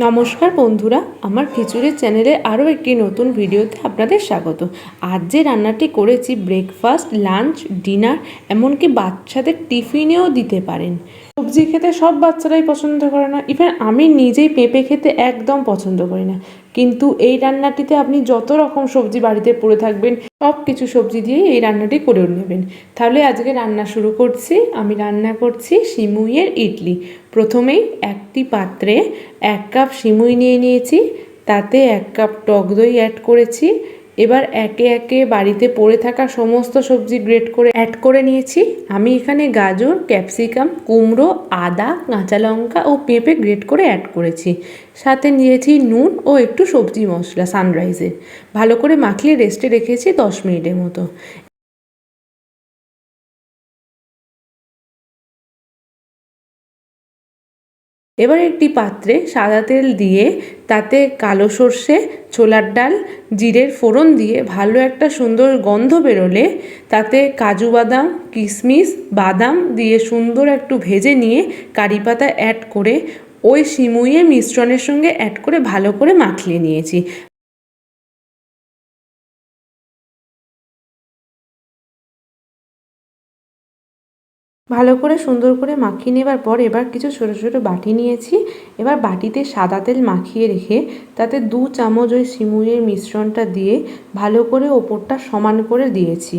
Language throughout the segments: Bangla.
নমস্কার বন্ধুরা, আমার খিচুড়ির চ্যানেলে আরও একটি নতুন ভিডিওতে আপনাদের স্বাগত। আজ যে রান্নাটি করেছি ব্রেকফাস্ট, লাঞ্চ, ডিনার, এমনকি বাচ্চাদের টিফিনেও দিতে পারেন। সবজি খেতে সব বাচ্চারাই পছন্দ করে না, ইভেন আমি নিজেই পেঁপে খেতে একদম পছন্দ করি না, কিন্তু এই রান্নাটিতে আপনি যত রকম সবজি বাড়িতে পড়ে থাকবেন সব কিছু সবজি দিয়েই এই রান্নাটি করে নেবেন। তাহলে আজকে রান্না শুরু করছি। আমি রান্না করছি সিমুইয়ের ইডলি। প্রথমেই একটি পাত্রে 1 কাপ সিমুই নিয়ে নিয়েছি, তাতে 1 কাপ টক দই অ্যাড করেছি। এবার একে একে বাড়িতে পড়ে থাকা সমস্ত সবজি গ্রেট করে অ্যাড করে নিয়েছি। আমি এখানে গাজর, ক্যাপসিকাম, কুমড়ো, আদা, কাঁচা লঙ্কা ও পেঁপে গ্রেট করে অ্যাড করেছি। সাথে নিয়েছি নুন ও একটু সবজি মশলা সানরাইজের। ভালো করে মাখিয়ে রেস্টে রেখেছি 10 মিনিটের মতো। এবার একটি পাত্রে সাদা তেল দিয়ে তাতে কালো সর্ষে, ছোলার ডাল, জিরের ফোড়ন দিয়ে ভালো একটা সুন্দর গন্ধ বেরোলে তাতে কাজু বাদাম, কিশমিশ, বাদাম দিয়ে সুন্দর একটু ভেজে নিয়ে কারি পাতা অ্যাড করে ওই সিমুইয়ের মিশ্রণের সঙ্গে অ্যাড করে ভালো করে মাখিয়ে নিয়েছি। ভালো করে সুন্দর করে মাখিয়ে নেবার পর এবার কিছু ছোটো ছোটো বাটি নিয়েছি। এবার বাটিতে সাদা তেল মাখিয়ে রেখে তাতে 2 চামচ ওই সিমুইয়ের মিশ্রণটা দিয়ে ভালো করে ওপরটা সমান করে দিয়েছি।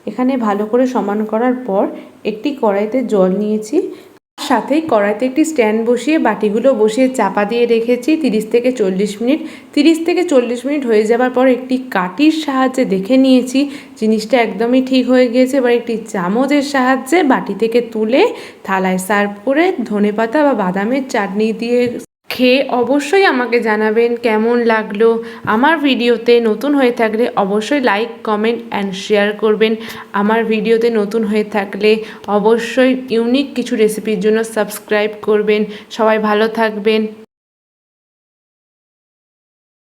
এখানে ভালো করে সমান করার পর একটি কড়াইতে জল নিয়েছি, সাথেই কড়াইতে একটি স্ট্যান্ড বসিয়ে বাটিগুলো বসিয়ে চাপা দিয়ে রেখেছি 30 থেকে 40 মিনিট। 30 থেকে 40 মিনিট হয়ে যাবার পর একটি কাঠির সাহায্যে দেখে নিয়েছি জিনিসটা একদমই ঠিক হয়ে গিয়েছে। এবার একটি চামচের সাহায্যে বাটি থেকে তুলে থালায় সার্ভ করে ধনেপাতা বা বাদামের চাটনি দিয়ে খেয়ে অবশ্যই আমাকে জানাবেন কেমন লাগলো। আমার ভিডিওতে নতুন হয়ে থাকলে অবশ্যই লাইক, কমেন্ট অ্যান্ড শেয়ার করবেন। আমার ভিডিওতে নতুন হয়ে থাকলে অবশ্যই ইউনিক কিছু রেসিপির জন্য সাবস্ক্রাইব করবেন। সবাই ভালো থাকবেন।